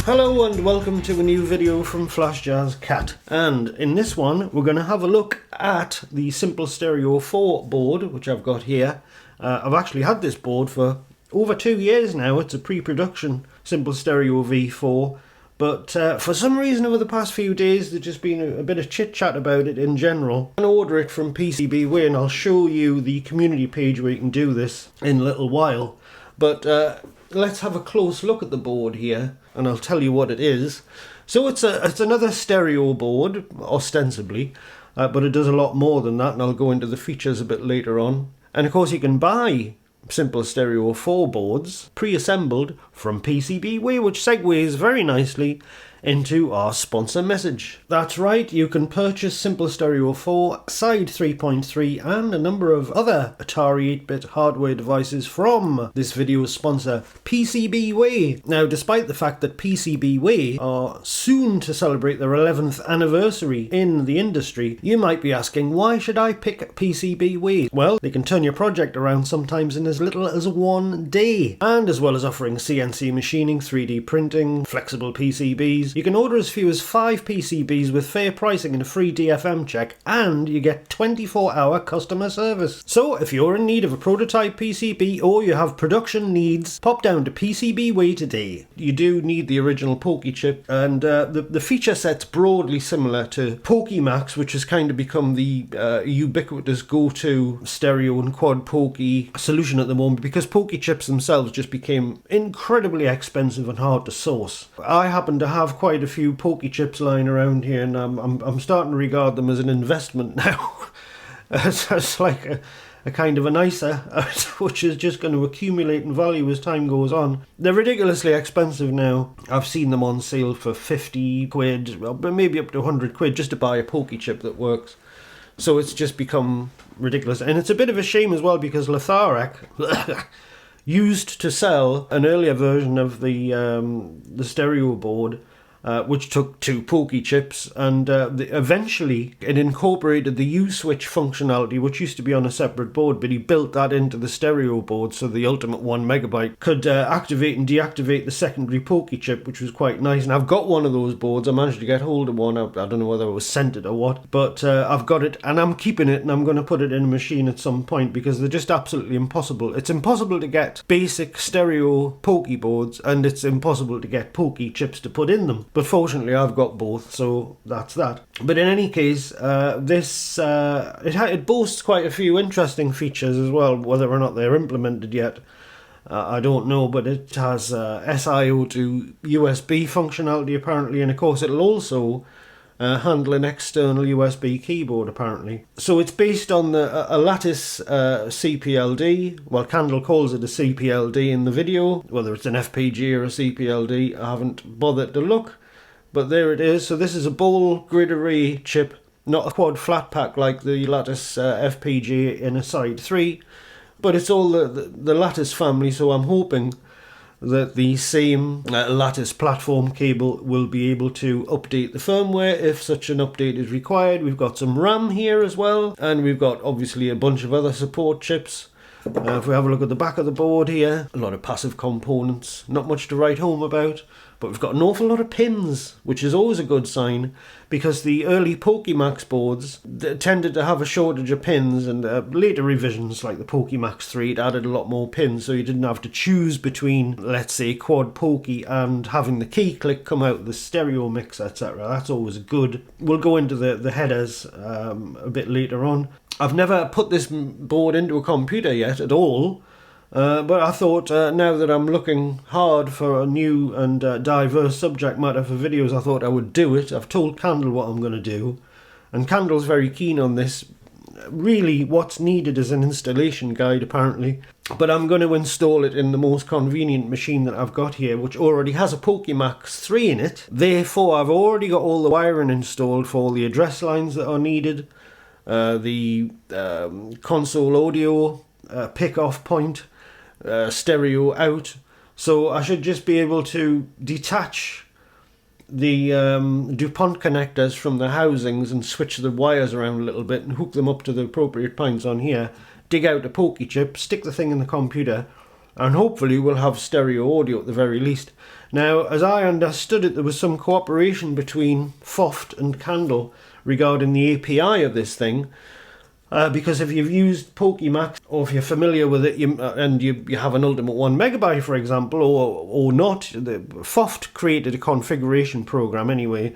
Hello and welcome to a new video from Flash Jazz Cat, and in this one we're going to have a look at the SimpleStereo 4 board which I've got here. I've actually had this board for over 2 years now. It's a pre-production SimpleStereo V4, but for some reason over the past few days there's just been a bit of chit chat about it in general. I'm going to order it from PCBWay and I'll show you the community page where you can do this in a little while, but let's have a close look at the board here and I'll tell you what it is. So it's another stereo board, ostensibly, but it does a lot more than that, and I'll go into the features a bit later on. And of course you can buy SimpleStereo 4 boards pre-assembled from PCBWay, which segues very nicely into our sponsor message. That's right, you can purchase SimpleStereo 4, SID 3.3 and a number of other Atari 8-bit hardware devices from this video's sponsor, PCBWay. Now, despite the fact that PCBWay are soon to celebrate their 11th anniversary in the industry, you might be asking, why should I pick PCBWay? Well, they can turn your project around sometimes in as little as 1 day. And as well as offering CNC machining, 3D printing, flexible PCBs, you can order as few as 5 PCBs with fair pricing and a free DFM check, and you get 24-hour customer service. So if you're in need of a prototype PCB or you have production needs, pop down to PCBWay today. You do need the original POKEY chip, and the feature set's broadly similar to POKEY, which has kind of become the ubiquitous go-to stereo and quad POKEY solution at the moment, because POKEY chips themselves just became incredibly expensive and hard to source. I happen to have quite a few POKEY chips lying around here, and I'm starting to regard them as an investment now. It's like a kind of an ISA, which is just going to accumulate in value as time goes on. They're ridiculously expensive now. I've seen them on sale for 50 quid, well, maybe up to 100 quid just to buy a POKEY chip that works. So it's just become ridiculous, and it's a bit of a shame as well, because Atari used to sell an earlier version of the stereo board, which took 2 POKEY chips, and eventually it incorporated the U-switch functionality, which used to be on a separate board, but he built that into the stereo board, so the ultimate 1 megabyte could activate and deactivate the secondary POKEY chip, which was quite nice. And I've got one of those boards. I managed to get hold of one. I don't know whether it was sent it or what, but I've got it and I'm keeping it, and I'm going to put it in a machine at some point, because they're just absolutely impossible. It's impossible to get basic stereo POKEY boards, and it's impossible to get POKEY chips to put in them. But fortunately I've got both, so that's that. But in any case, it boasts quite a few interesting features as well. Whether or not they're implemented yet, I don't know, but it has SIO to USB functionality apparently, and of course it'll also handle an external USB keyboard apparently. So it's based on a Lattice CPLD. Well, Candle calls it a CPLD in the video. Whether it's an FPG or a CPLD, I haven't bothered to look, but there it is. So this is a bowl grid array chip, not a quad flat pack like the Lattice FPG in a SID 3, but it's all the Lattice family, so I'm hoping that the same Lattice platform cable will be able to update the firmware if such an update is required. We've got some RAM here as well, and we've got obviously a bunch of other support chips. If we have a look at the back of the board here, a lot of passive components, not much to write home about, but we've got an awful lot of pins, which is always a good sign, because the early POKEY boards tended to have a shortage of pins, and later revisions like the POKEY 3 it added a lot more pins, so you didn't have to choose between, let's say, quad POKEY and having the key click come out the stereo mix, etc. That's always good. We'll go into the headers a bit later on. I've never put this board into a computer yet at all, but I thought now that I'm looking hard for a new and diverse subject matter for videos, I thought I would do it. I've told Candle what I'm going to do, and Candle's very keen on this. Really, what's needed is an installation guide apparently, but I'm going to install it in the most convenient machine that I've got here, which already has a POKEY 3 in it. Therefore, I've already got all the wiring installed for all the address lines that are needed, the console audio pick-off point, stereo out, so I should just be able to detach the DuPont connectors from the housings and switch the wires around a little bit and hook them up to the appropriate points on here, dig out a POKEY chip, stick the thing in the computer, and hopefully we'll have stereo audio at the very least. Now, as I understood it, there was some cooperation between FOFT and Candle regarding the API of this thing, because if you've used POKEY, or if you're familiar with it, and you have an Ultimate 1 megabyte, for example, or not, the FOFT created a configuration program anyway,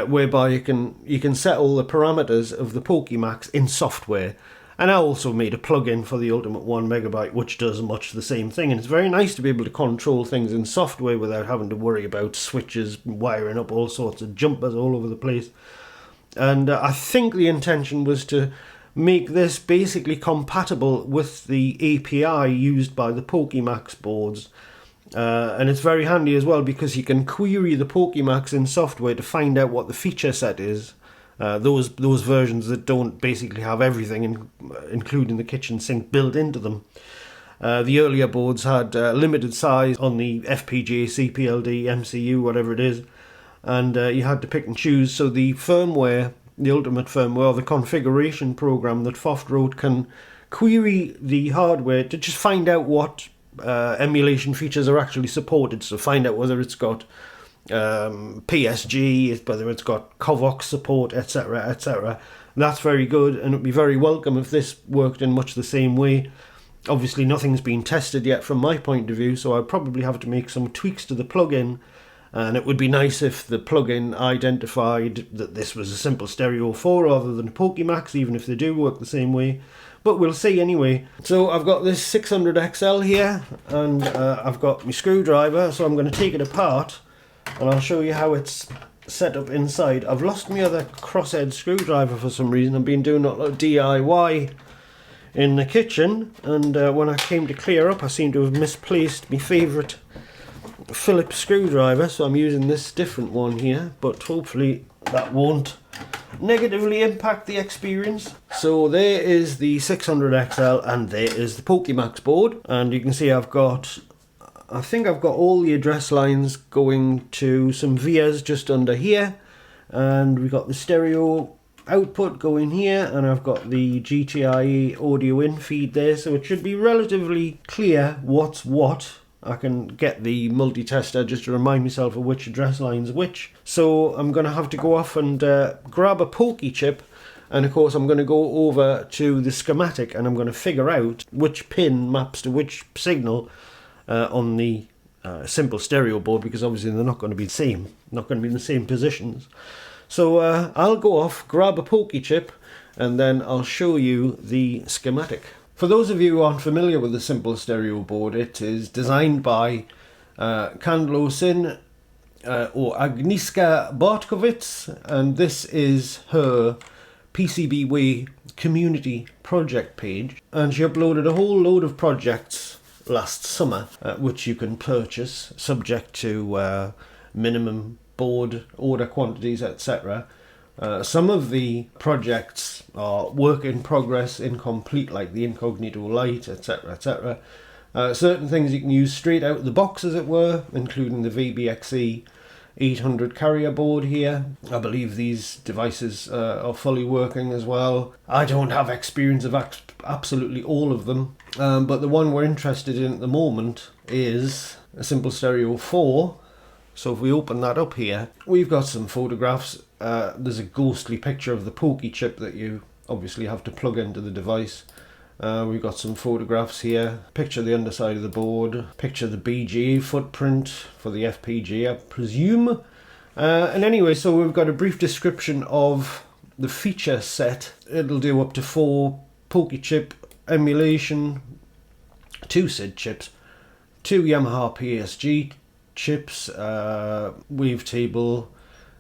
whereby you can set all the parameters of the POKEY in software. And I also made a plugin for the Ultimate 1 megabyte, which does much the same thing. And it's very nice to be able to control things in software without having to worry about switches, wiring up all sorts of jumpers all over the place. And I think the intention was to make this basically compatible with the API used by the POKEY boards. And it's very handy as well because you can query the POKEY in software to find out what the feature set is. Those versions that don't basically have everything, including the kitchen sink, built into them. The earlier boards had limited size on the FPGA, CPLD, MCU, whatever it is, and you had to pick and choose. So the firmware, the Ultimate firmware, or the configuration program that FOFT wrote, can query the hardware to just find out what emulation features are actually supported. So find out whether it's got PSG, whether it's got COVOX support, etc, etc. That's very good, and it would be very welcome if this worked in much the same way. Obviously nothing's been tested yet from my point of view, so I'd probably have to make some tweaks to the plugin, and it would be nice if the plugin identified that this was a SimpleStereo 4 rather than POKEY, even if they do work the same way. But we'll see anyway. So I've got this 600XL here, and I've got my screwdriver, so I'm going to take it apart and I'll show you how it's set up inside. I've lost my other crosshead screwdriver for some reason. I've been doing a lot of DIY in the kitchen, and when I came to clear up I seem to have misplaced my favourite Phillips screwdriver, so I'm using this different one here, but hopefully that won't negatively impact the experience. So there is the 600XL and there is the POKEY board, and you can see I think I've got all the address lines going to some vias just under here, and we've got the stereo output going here, and I've got the GTIE audio in feed there, so it should be relatively clear what's what. I can get the multi-tester just to remind myself of which address line's which. So I'm going to have to go off and grab a POKEY chip, and of course I'm going to go over to the schematic and I'm going to figure out which pin maps to which signal on the SimpleStereo board, because obviously they're not going to be the same, not going to be in the same positions. So I'll go off, grab a POKEY chip, and then I'll show you the schematic. For those of you who aren't familiar with the SimpleStereo board, it is designed by Kandlo-Sin or Agnieszka Bartkowicz, and this is her PCBWay community project page, and she uploaded a whole load of projects last summer, which you can purchase subject to minimum board order quantities, etc. Some of the projects are work in progress, incomplete, like the Incognito Light, etc, etc. Certain things you can use straight out of the box, as it were, including the VBXE 800 carrier board here. I believe these devices are fully working as well. I don't have experience of absolutely all of them, but the one we're interested in at the moment is a SimpleStereo 4. So if we open that up here, we've got some photographs. There's a ghostly picture of the POKEY chip that you obviously have to plug into the device. We've got some photographs here. Picture the underside of the board. Picture the BGA footprint for the FPGA, I presume. And anyway, so we've got a brief description of the feature set. It'll do up to 4 POKEY chip emulation, 2 SID chips, 2 Yamaha PSG chips, wavetable,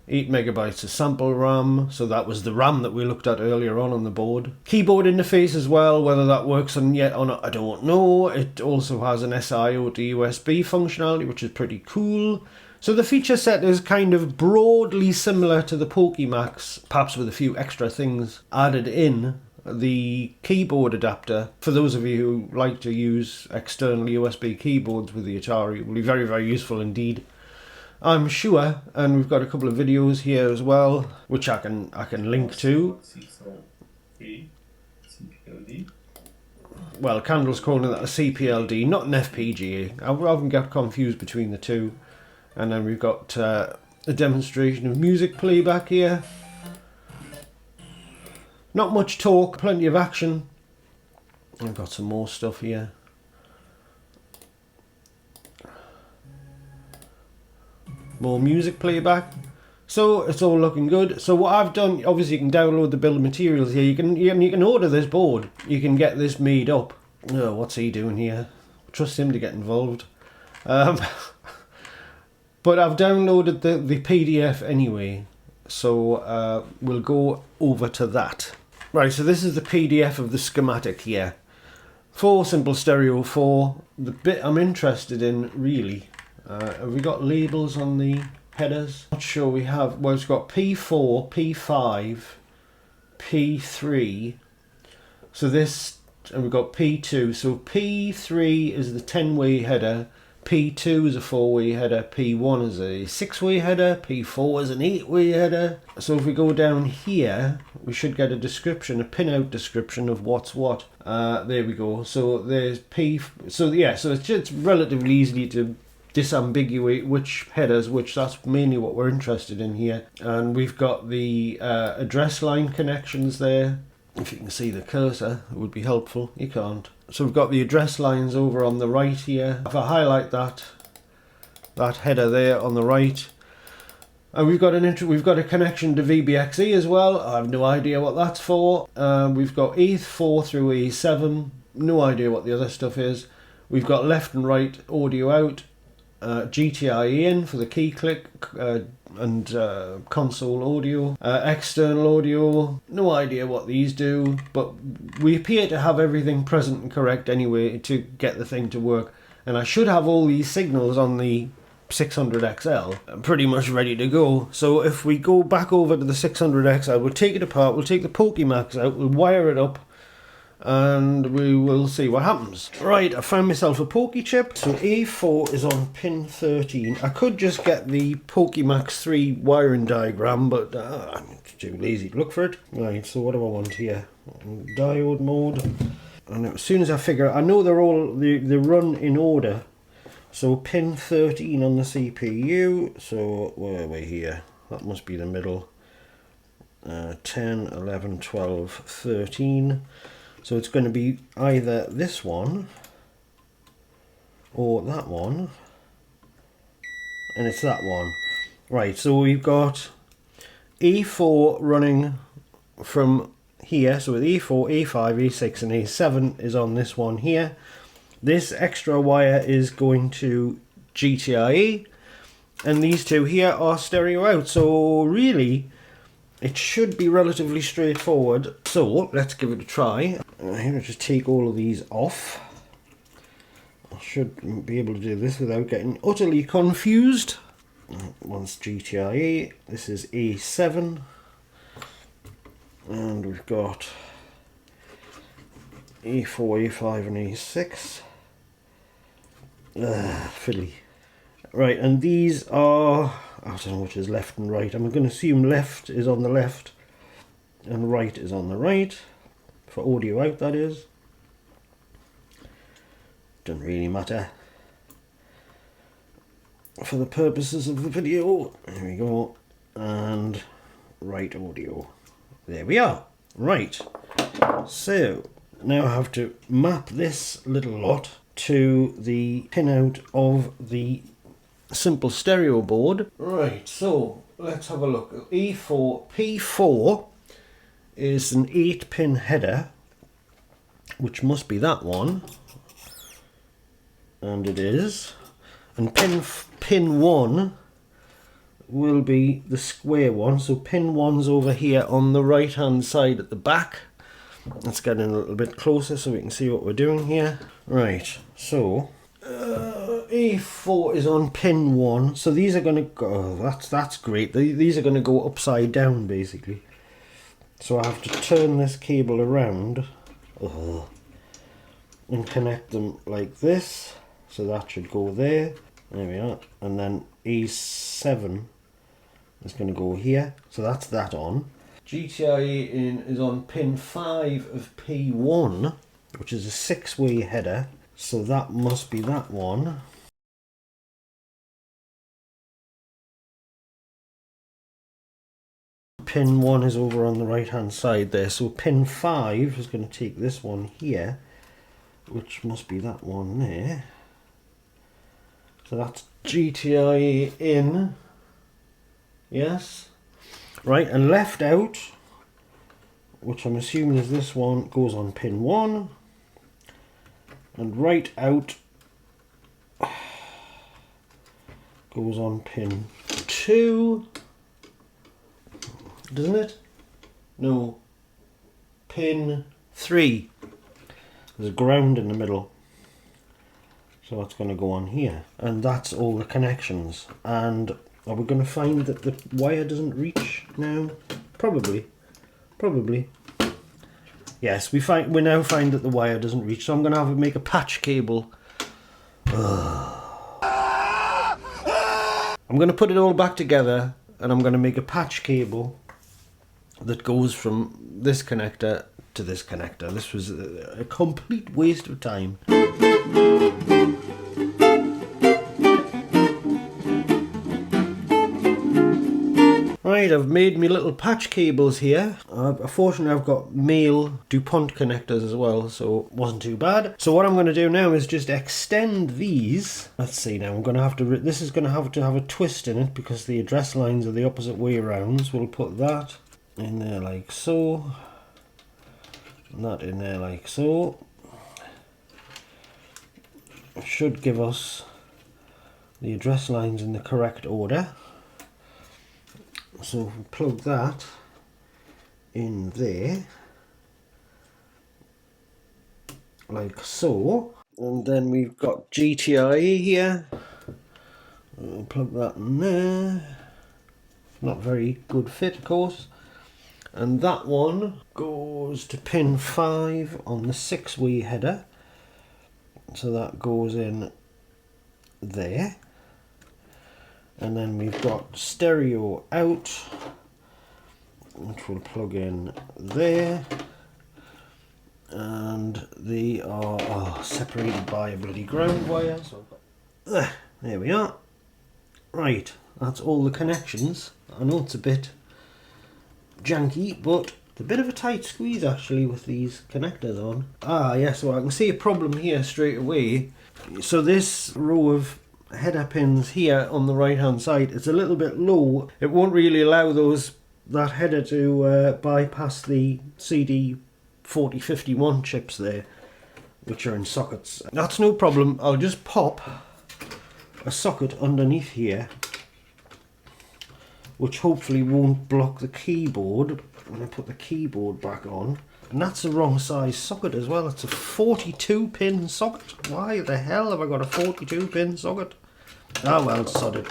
8 megabytes of sample RAM, so that was the RAM that we looked at earlier on the board. Keyboard interface as well, whether that works on yet or not, I don't know. It also has an SIO to USB functionality, which is pretty cool. So the feature set is kind of broadly similar to the POKEY, perhaps with a few extra things added in. The keyboard adapter, for those of you who like to use external USB keyboards with the Atari, will be very, very useful indeed, I'm sure. And we've got a couple of videos here as well, which I can link to. well, Candle's calling that a CPLD, not an FPGA. I often get confused between the two. And then we've got a demonstration of music playback here. Not much talk, plenty of action. I've got some more stuff here. More music playback. So it's all looking good. So what I've done, obviously you can download the bill of materials here. You can order this board. You can get this made up. Oh, what's he doing here? Trust him to get involved. But I've downloaded the PDF anyway. So we'll go over to that. Right, so this is the PDF of the schematic here. For SimpleStereo 4. The bit I'm interested in really. Have we got labels on the headers? Not sure we have. Well, it's got P4, P5, P3. So this, and we've got P2. So P3 is the 10-way header. P2 is a 4-way header. P1 is a 6-way header. P4 is an 8-way header. So if we go down here, we should get a description, a pinout description of what's what. There we go. So there's P. So yeah, so it's relatively easy to disambiguate which headers which. That's mainly what we're interested in here. And we've got the address line connections there. If you can see the cursor, it would be helpful. You can't. So we've got the address lines over on the right here. If I highlight that header there on the right, and we've got a connection to VBXE as well. I have no idea what that's for. We've got E4 through E7. No idea what the other stuff is. We've got left and right audio out. GTI in for the key click and console audio, external audio. No idea what these do, but we appear to have everything present and correct anyway to get the thing to work. And I should have all these signals on the 600XL pretty much ready to go. So if we go back over to the 600XL, we'll take it apart, we'll take the POKEY out, we'll wire it up, and we will see what happens. Right, I found myself a POKEY chip. So A4 is on pin 13. I could just get the POKEY 3 wiring diagram, but I'm too lazy to look for it. Right, so what do I want here? Diode mode. And as soon as I figure, I know they run in order. So pin 13 on the CPU. So where are we here? That must be the middle. 10, 11, 12, 13. So it's going to be either this one or that one, and it's that one. Right, so we've got E4 running from here, so with E4, E5, E6 and E7 is on this one here. This extra wire is going to GTIE, and these two here are stereo out, so really it should be relatively straightforward. So let's give it a try. I'm going to just take all of these off. I should be able to do this without getting utterly confused. One's GTIE, this is E7, and we've got E4, E5 and E6. Fiddly. Right, and these are, I don't know which is left and right. I'm going to assume left is on the left and right is on the right. For audio out, that is. Doesn't really matter. For the purposes of the video, there we go. And right audio. There we are. Right. So, now I have to map this little lot to the pinout of the SimpleStereo board. Right, so let's have a look. E4, P4 is an 8-pin header, which must be that one, and it is. And pin 1 will be the square one, so pin 1's over here on the right hand side at the back. Let's get in a little bit closer so we can see what we're doing here. Right, so E4 is on pin 1, so these are going to go, that's great, these are going to go upside down basically. So I have to turn this cable around and connect them like this, so that should go there. There we are. And then E7 is going to go here, so that's that on. GTIE in is on pin 5 of P1. which is a 6-way header. So that must be that one. Pin 1 is over on the right hand side there, so pin 5 is going to take this one here, which must be that one there. So that's GTI in, yes, right, and left out, which I'm assuming is this one, goes on pin 1, and right out goes on pin 2. Doesn't it? No. Pin 3. There's ground in the middle. So that's going to go on here. And that's all the connections. And are we going to find that the wire doesn't reach now? Probably. Probably. Yes, we now find that the wire doesn't reach. So I'm going to have to make a patch cable. I'm going to put it all back together. And I'm going to make a patch cable that goes from this connector to this connector. This was a complete waste of time. Right, I've made me little patch cables here. Fortunately I've got male DuPont connectors as well, so it wasn't too bad. So what I'm going to do now is just extend these. Let's see now, I'm going to have to, this is going to have a twist in it because the address lines are the opposite way around. So we'll put that in there like so, and that in there like so. It should give us the address lines in the correct order. So if we plug that in there like so, and then we've got GTI here. We'll plug that in there. Not very good fit, of course. And that one goes to pin 5 on the 6-way header. So that goes in there. And then we've got stereo out, which we'll plug in there. And they are separated by a bloody ground wire. So there we are. Right, that's all the connections. I know it's a bit janky, but it's a bit of a tight squeeze actually with these connectors on. Yes, well I can see a problem here straight away. So this row of header pins here on the right hand side, it's a little bit low. It won't really allow that header to bypass the CD 4051 chips there, which are in sockets. That's no problem. I'll just pop a socket underneath here, which hopefully won't block the keyboard when I put the keyboard back on. And that's the wrong size socket as well. It's a 42 pin socket. Why the hell have I got a 42 pin socket? Ah well, sod it.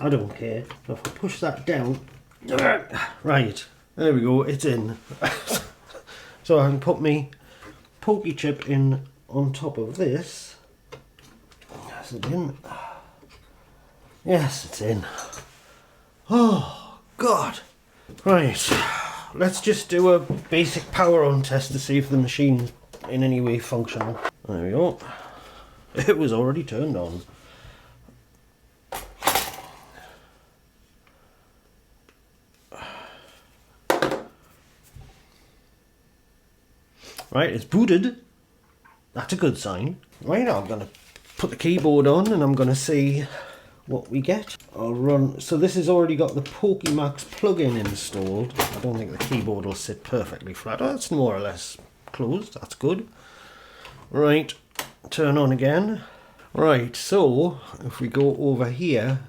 I don't care. If I push that down. Right, there we go, it's in. So I can put my POKEY chip in on top of this. Is it in? Yes, it's in. Oh, God. Right. Let's just do a basic power on test to see if the machine's in any way functional. There we go. It was already turned on. Right, it's booted. That's a good sign. Right now I'm going to put the keyboard on and I'm going to see what we get. I'll run, so this has already got the PokeMax plugin installed. I don't think the keyboard will sit perfectly flat. Oh, it's more or less closed, that's good. Right, turn on again. Right, so if we go over here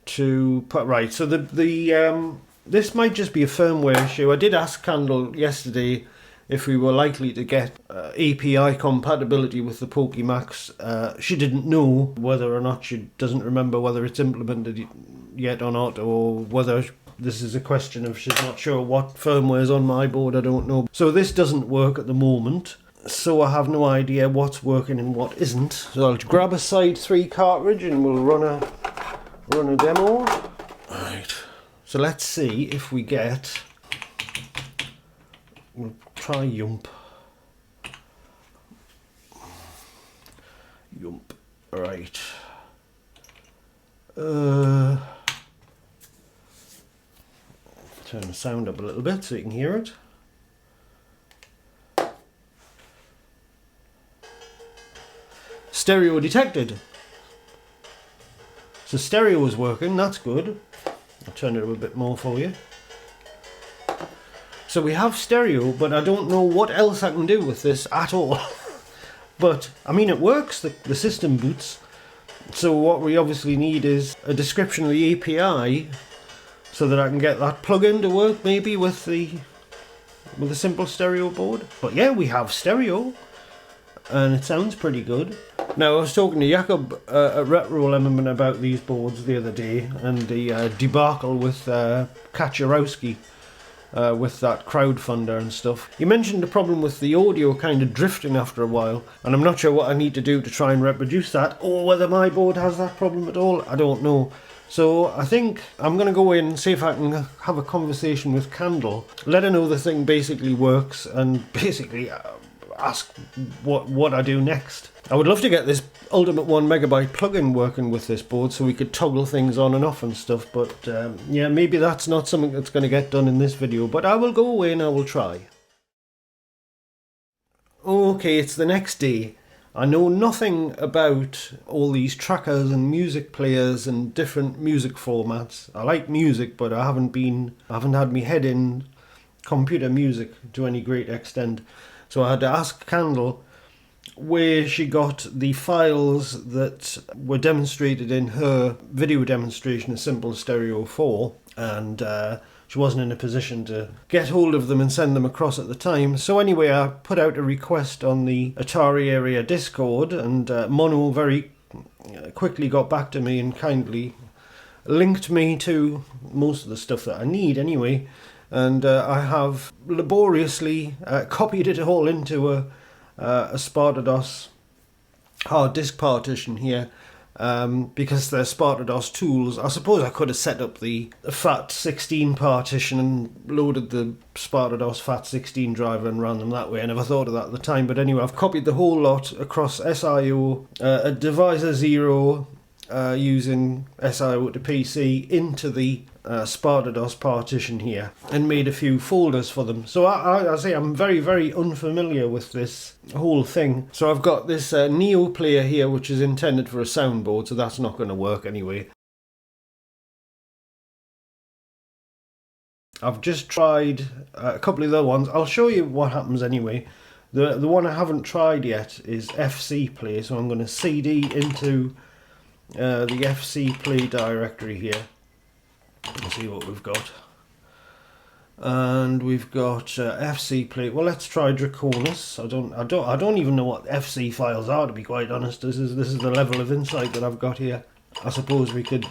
to put, right, so this might just be a firmware issue. I did ask Candle yesterday if we were likely to get API compatibility with the PokeMax. She didn't know whether or not, she doesn't remember whether it's implemented yet or not, or whether this is a question of she's not sure what firmware is on my board, I don't know. So this doesn't work at the moment, so I have no idea what's working and what isn't. So I'll grab a Side 3 cartridge and we'll run a demo. Right, so let's see if we get, we'll try Yump. Right. Turn the sound up a little bit so you can hear it. Stereo detected. So stereo is working, that's good. I'll turn it up a bit more for you. So we have stereo, but I don't know what else I can do with this at all. But, I mean, it works, the system boots. So what we obviously need is a description of the API so that I can get that plugin to work maybe with the SimpleStereo board. But yeah, we have stereo and it sounds pretty good. Now I was talking to Jakob at Retro Element about these boards the other day and the debacle with Kaczorowski with that crowdfunder and stuff. You mentioned the problem with the audio kind of drifting after a while, and I'm not sure what I need to do to try and reproduce that, or whether my board has that problem at all. I don't know. So I think I'm going to go in and see if I can have a conversation with Candle, let her know the thing basically works, and basically ask what I do next. I would love to get this Ultimate 1 megabyte plugin working with this board so we could toggle things on and off and stuff, but yeah, maybe that's not something that's going to get done in this video, but I will go away and I will try. Okay, it's the next day. I know nothing about all these trackers and music players and different music formats. I like music, but I haven't had my head in computer music to any great extent. So I had to ask Candle where she got the files that were demonstrated in her video demonstration of SimpleStereo 4, and she wasn't in a position to get hold of them and send them across at the time. So anyway, I put out a request on the Atari area Discord, and Mono very quickly got back to me and kindly linked me to most of the stuff that I need anyway. And I have laboriously copied it all into a SpartaDOS hard disk partition here, because they're SpartaDOS tools. I suppose I could have set up the FAT16 partition and loaded the SpartaDOS FAT16 driver and ran them that way. I never thought of that at the time, but anyway, I've copied the whole lot across SIO, a Divisor 0, using SIO to PC into the SpartaDOS partition here, and made a few folders for them. So I say I'm very, very unfamiliar with this whole thing. So I've got this Neo player here, which is intended for a soundboard, so that's not going to work anyway. I've just tried a couple of other ones. I'll show you what happens anyway. The one I haven't tried yet is FC Play, so I'm going to CD into the FC Play directory here. Let's see what we've got. And we've got FC Play. Well, let's try Draconis. I don't even know what FC files are, to be quite honest. This is the level of insight that I've got here. I suppose we could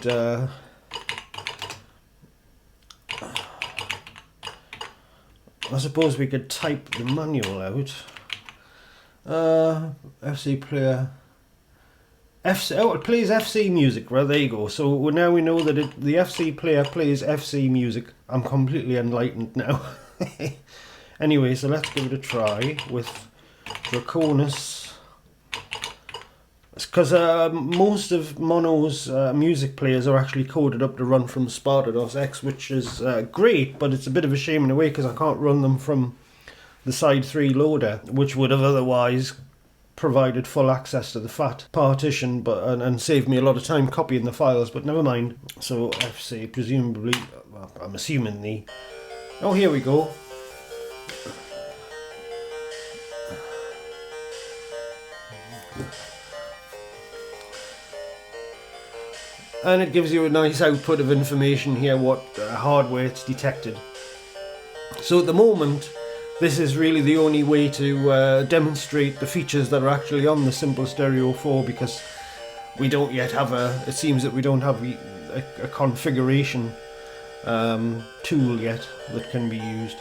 type the manual out. FC Player. Oh, it plays FC music. Well, there you go. So now we know that the FC player plays FC music. I'm completely enlightened now. Anyway, so let's give it a try with Draconis. Because most of Mono's music players are actually coded up to run from SpartaDOS X, which is great, but it's a bit of a shame in a way because I can't run them from the Side 3 loader, which would have otherwise provided full access to the FAT partition, but and saved me a lot of time copying the files, but never mind. So FC, presumably, well, I'm assuming the... Oh, here we go. And it gives you a nice output of information here, what hardware it's detected. So at the moment, this is really the only way to demonstrate the features that are actually on the SimpleStereo 4, because we don't yet have it seems that we don't have a configuration tool yet that can be used.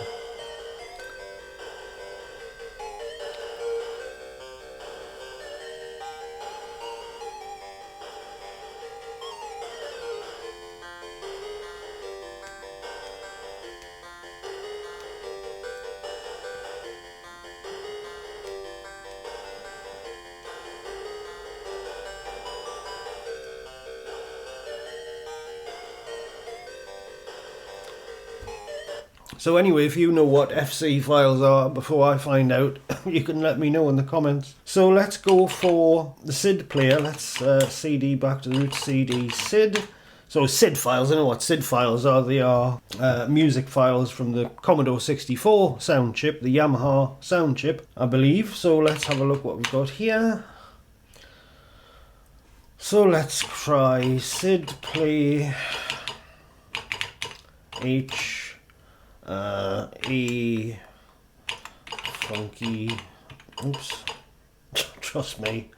So anyway, if you know what FC files are before I find out, you can let me know in the comments. So let's go for the SID player. Let's CD back to the root, CD SID. So SID files, I know what SID files are. They are music files from the Commodore 64 sound chip, the Yamaha sound chip, I believe. So let's have a look what we've got here. So let's try SID play H A funky, oops, trust me,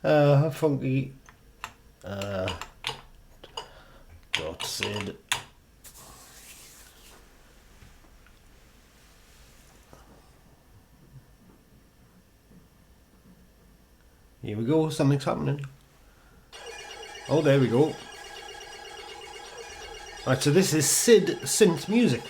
funky dot SID. Here we go, something's happening. Oh, there we go. Right, so this is SID synth music.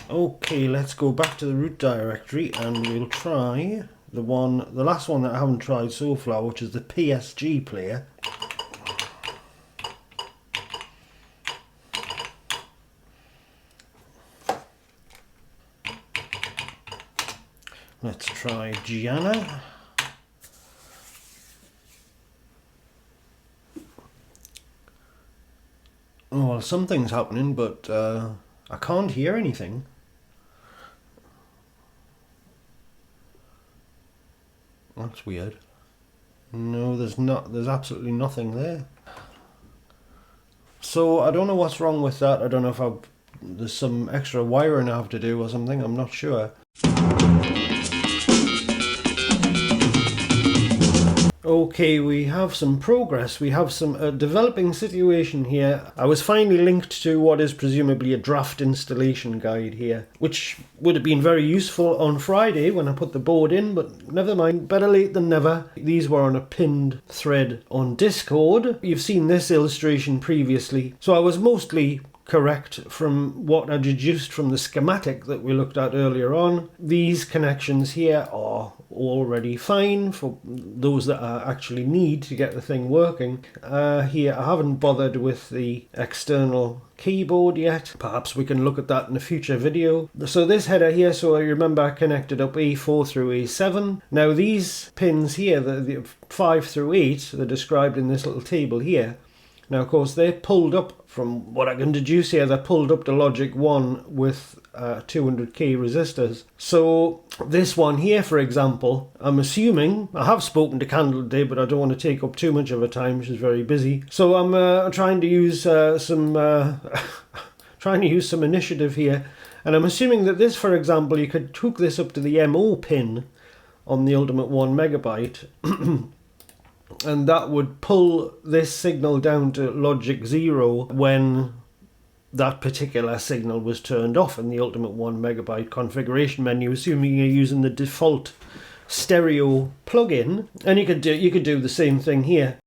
Okay, let's go back to the root directory and we'll try the last one that I haven't tried so far, which is the PSG Player. Let's try Gianna. Oh, well, something's happening, but I can't hear anything. That's weird. No, there's absolutely nothing there. So I don't know what's wrong with that. I don't know if there's some extra wiring I have to do or something. I'm not sure. Okay, we have some progress. We have some developing situation here. I was finally linked to what is presumably a draft installation guide here, which would have been very useful on Friday when I put the board in, but never mind, better late than never. These were on a pinned thread on Discord. You've seen this illustration previously, so I was mostly correct from what I deduced from the schematic that we looked at earlier on. These connections here are already fine for those that I actually need to get the thing working. Here I haven't bothered with the external keyboard yet. Perhaps we can look at that in a future video. So this header here, so I remember I connected up A4 through A7. Now these pins here, the 5 through 8, they're described in this little table here. Now, of course, they're pulled up, from what I can deduce here, they're pulled up to logic 1 with 200k resistors. So this one here, for example, I'm assuming, I have spoken to Candle today, but I don't want to take up too much of her time, she's very busy. So I'm trying to use some initiative here. And I'm assuming that this, for example, you could hook this up to the MO pin on the Ultimate 1 megabyte. And that would pull this signal down to logic 0 when that particular signal was turned off in the Ultimate 1 megabyte configuration menu, assuming you're using the default stereo plugin. And you could do the same thing here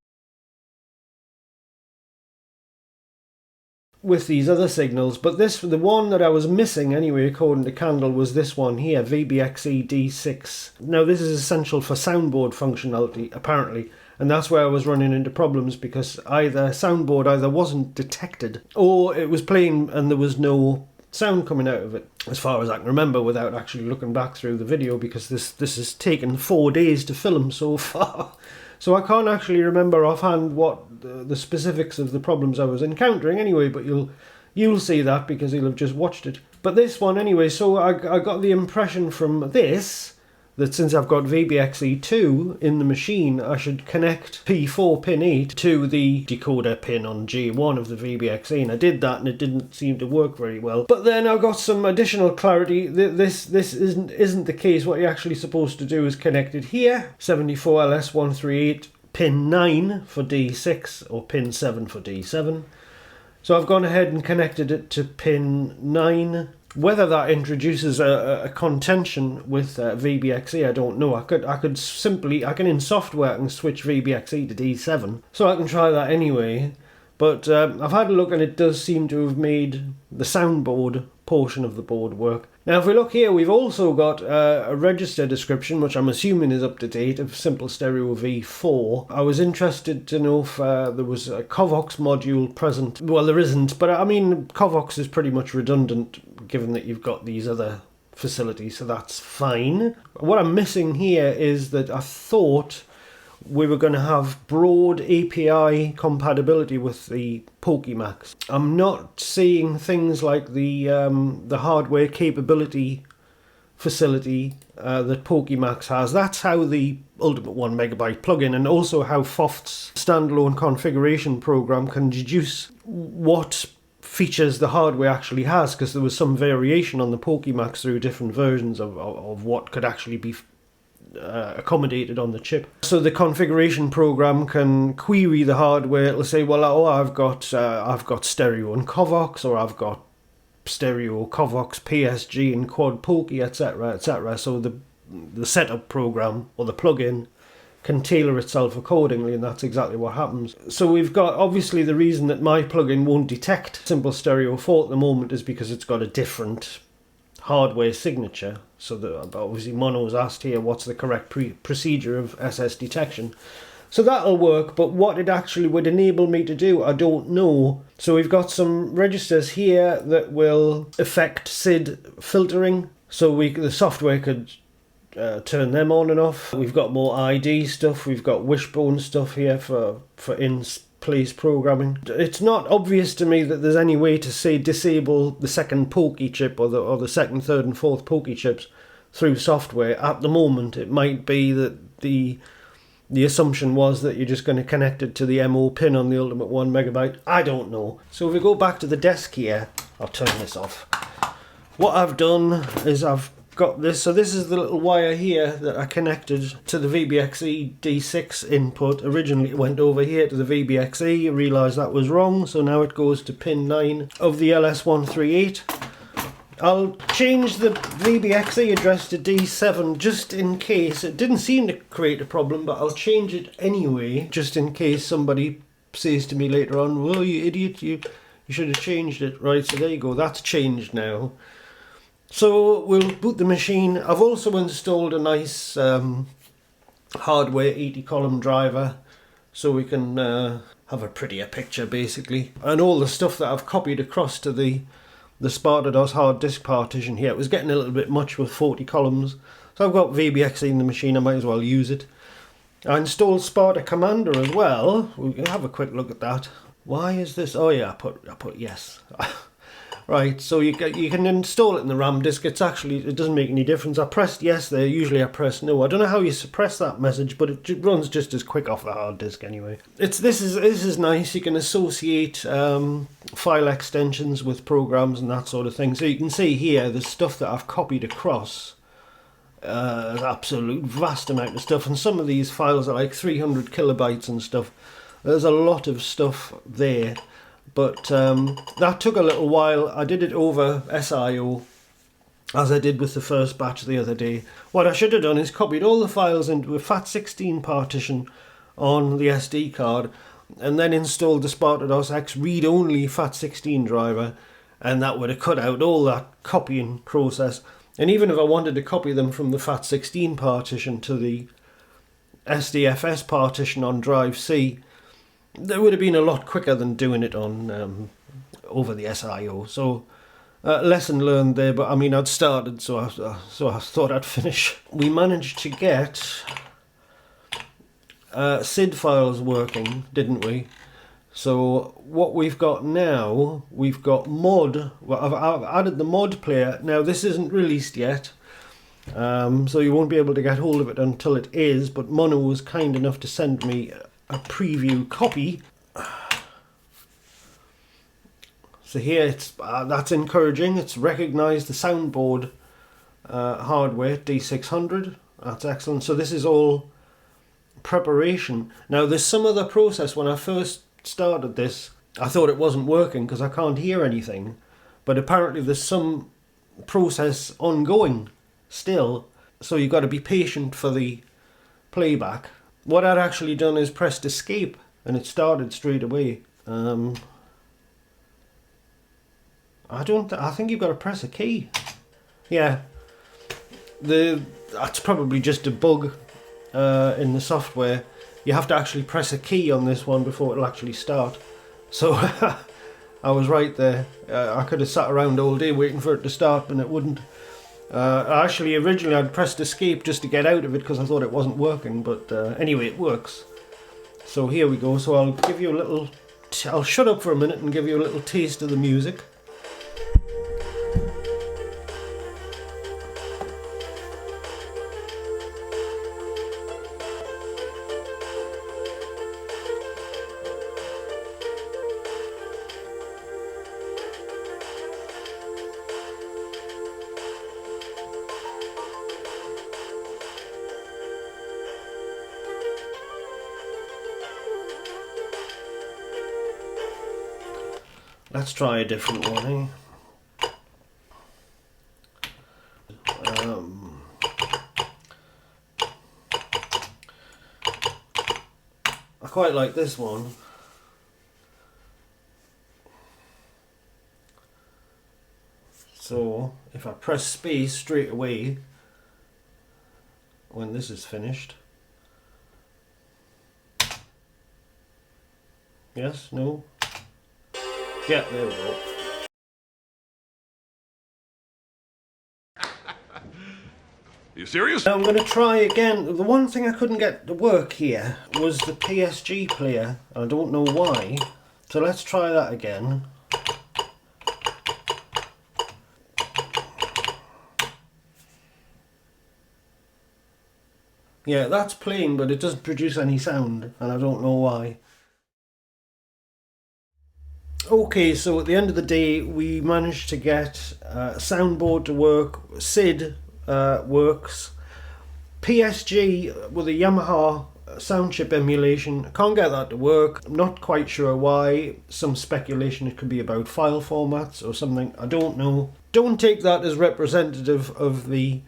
with these other signals, but the one that I was missing anyway, according to Candle, was this one here, VBXE-D6. Now this is essential for SoundBoard functionality, apparently, and that's where I was running into problems, because SoundBoard either wasn't detected or it was playing and there was no sound coming out of it, as far as I can remember, without actually looking back through the video, because this has taken 4 days to film so far. So I can't actually remember offhand what the specifics of the problems I was encountering anyway, but you'll see that because you'll have just watched it. But this one anyway, so I got the impression from this that since I've got VBXE2 in the machine, I should connect P4 pin 8 to the decoder pin on J1 of the VBXE, and I did that and it didn't seem to work very well. But then I got some additional clarity. This isn't the case. What you're actually supposed to do is connect it here, 74LS138 pin 9 for D6 or pin 7 for D7. So I've gone ahead and connected it to pin 9. Whether that introduces a contention with VBXE, I don't know. I can in software I can switch VBXE to D7, so I can try that anyway. But I've had a look and it does seem to have made the SoundBoard portion of the board work. Now if we look here, we've also got a register description, which I'm assuming is up to date, of SimpleStereo V4. I was interested to know if there was a Covox module present. Well, there isn't, but I mean Covox is pretty much redundant given that you've got these other facilities, so that's fine. What I'm missing here is that I thought we were going to have broad API compatibility with the POKEY. I'm not seeing things like the hardware capability facility that POKEY has. That's how the Ultimate 1 MB plugin, and also how FOFT's standalone configuration program can deduce what features the hardware actually has, because there was some variation on the POKEY through different versions of what could actually be accommodated on the chip. So the configuration program can query the hardware. It'll say, well, oh, I've got stereo and Covox, or I've got stereo Covox, PSG and quad POKEY, etc., etc. So the setup program or the plugin can tailor itself accordingly, and that's exactly what happens. So we've got, obviously the reason that my plugin won't detect SimpleStereo 4 at the moment is because it's got a different hardware signature. So obviously Mono's asked here what's the correct procedure of SS detection. So that'll work, but what it actually would enable me to do, I don't know. So we've got some registers here that will affect SID filtering, so the software could turn them on and off. We've got more ID stuff, we've got wishbone stuff here for in-place programming. It's not obvious to me that there's any way to say disable the second POKEY chip or the second, third and fourth POKEY chips through software at the moment. It might be that the assumption was that you're just going to connect it to the MO pin on the Ultimate 1 MB. I don't know. So if we go back to the desk here, I'll turn this off. What I've done is I've got this. So this is the little wire here that I connected to the VBXE D6 input. Originally it went over here to the VBXE. I realised that was wrong, so now it goes to pin 9 of the LS138. I'll change the VBXE address to D7 just in case. It didn't seem to create a problem, but I'll change it anyway, just in case somebody says to me later on, well, you idiot, you should have changed it. Right, so there you go, that's changed now. So we'll boot the machine. I've also installed a nice hardware 80 column driver, so we can have a prettier picture basically. And all the stuff that I've copied across to the SpartaDOS hard disk partition here, it was getting a little bit much with 40 columns. So I've got VBXE in the machine, I might as well use it. I installed Sparta Commander as well. We can have a quick look at that. Why is this? Oh yeah, I put yes. Right, so you can install it in the RAM disk. It doesn't make any difference. I pressed yes there, usually I press no. I don't know how you suppress that message, but it runs just as quick off the hard disk anyway. This is nice. You can associate file extensions with programs and that sort of thing. So you can see here the stuff that I've copied across. An absolute vast amount of stuff, and some of these files are like 300 kilobytes and stuff. There's a lot of stuff there. But that took a little while. I did it over SIO, as I did with the first batch the other day. What I should have done is copied all the files into a FAT16 partition on the SD card, and then installed the SpartaDOS X read-only FAT16 driver, and that would have cut out all that copying process. And even if I wanted to copy them from the FAT16 partition to the SDFS partition on drive C, that would have been a lot quicker than doing it on over the SIO. So lesson learned there, but I mean I'd started, so I thought I'd finish. We managed to get SID files working, didn't we? So what we've got now, we've got mod. Well, I've added the mod player. Now this isn't released yet, so you won't be able to get hold of it until it is, but Mono was kind enough to send me a preview copy. So here it's that's encouraging. It's recognised the SoundBoard hardware D600. That's excellent. So this is all preparation. Now there's some other process. When I first started this, I thought it wasn't working because I can't hear anything, but apparently there's some process ongoing still, so you've got to be patient for the playback. What I'd actually done is pressed escape and it started straight away. I think you've got to press a key. Yeah, that's probably just a bug in the software. You have to actually press a key on this one before it'll actually start. So I was right there. I could have sat around all day waiting for it to start and it wouldn't. Actually, originally I'd pressed escape just to get out of it because I thought it wasn't working, but anyway, it works. So here we go. So I'll give you a little... I'll shut up for a minute and give you a little taste of the music. Let's try a different one, eh? I quite like this one. So if I press space straight away when this is finished. Yes, no. Yeah, there we go. You serious? Now I'm going to try again. The one thing I couldn't get to work here was the PSG Player. I don't know why. So let's try that again. Yeah, that's playing, but it doesn't produce any sound, and I don't know why. Okay, so at the end of the day, we managed to get SoundBoard to work, SID works, PSG with a Yamaha sound chip emulation, I can't get that to work. I'm not quite sure why. Some speculation it could be about file formats or something, I don't know. Don't take that as representative of the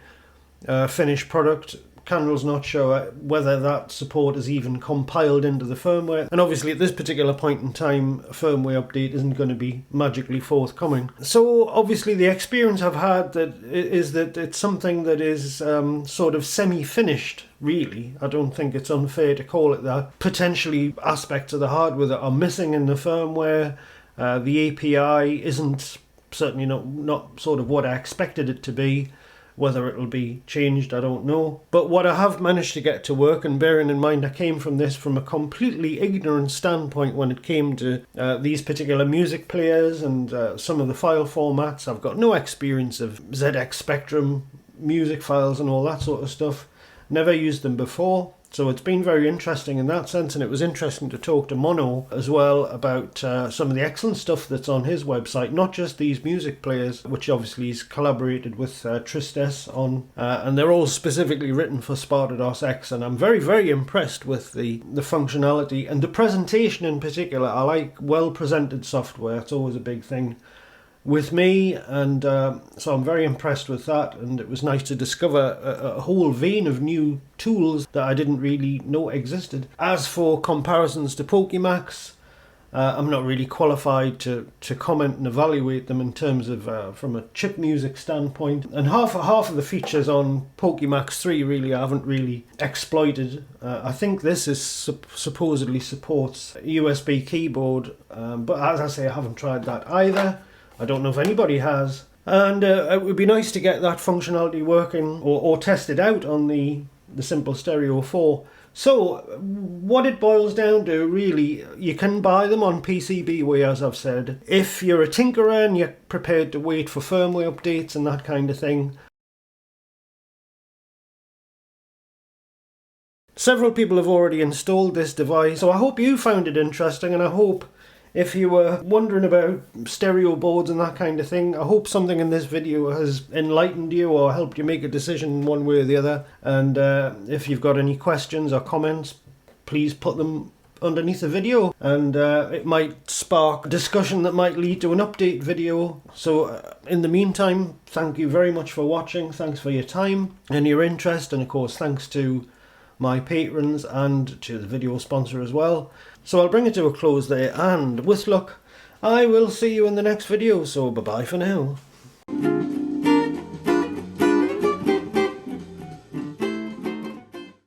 finished product. Candle's not sure whether that support is even compiled into the firmware, and obviously at this particular point in time a firmware update isn't going to be magically forthcoming. So obviously the experience I've had is that it's something that is sort of semi-finished, really. I don't think it's unfair to call it that. Potentially aspects of the hardware that are missing in the firmware, the API isn't, certainly not sort of what I expected it to be. Whether it'll be changed, I don't know. But what I have managed to get to work, and bearing in mind I came from this from a completely ignorant standpoint when it came to these particular music players and some of the file formats. I've got no experience of ZX Spectrum music files and all that sort of stuff. Never used them before. So it's been very interesting in that sense, and it was interesting to talk to Mono as well about some of the excellent stuff that's on his website, not just these music players, which obviously he's collaborated with Tristes on, and they're all specifically written for Sparta-DOS X, and I'm very, very impressed with the functionality and the presentation in particular. I like well-presented software, it's always a big thing with me, and so I'm very impressed with that, and it was nice to discover a whole vein of new tools that I didn't really know existed. As for comparisons to POKEY, I'm not really qualified to comment and evaluate them in terms of from a chip music standpoint, and half of the features on POKEY 3 really I haven't really exploited. I think this is supposedly supports a USB keyboard, but as I say, I haven't tried that either. I don't know if anybody has, and it would be nice to get that functionality working or tested out on the the SimpleStereo 4. So what it boils down to, really, you can buy them on PCBWay, as I've said. If you're a tinkerer and you're prepared to wait for firmware updates and that kind of thing. Several people have already installed this device, so I hope you found it interesting, and I hope if you were wondering about stereo boards and that kind of thing, I hope something in this video has enlightened you or helped you make a decision one way or the other. And if you've got any questions or comments, please put them underneath the video, and it might spark a discussion that might lead to an update video. So in the meantime, thank you very much for watching. Thanks for your time and your interest, and of course thanks to my patrons and to the video sponsor as well. So I'll bring it to a close there, and with luck I will see you in the next video, so bye bye for now.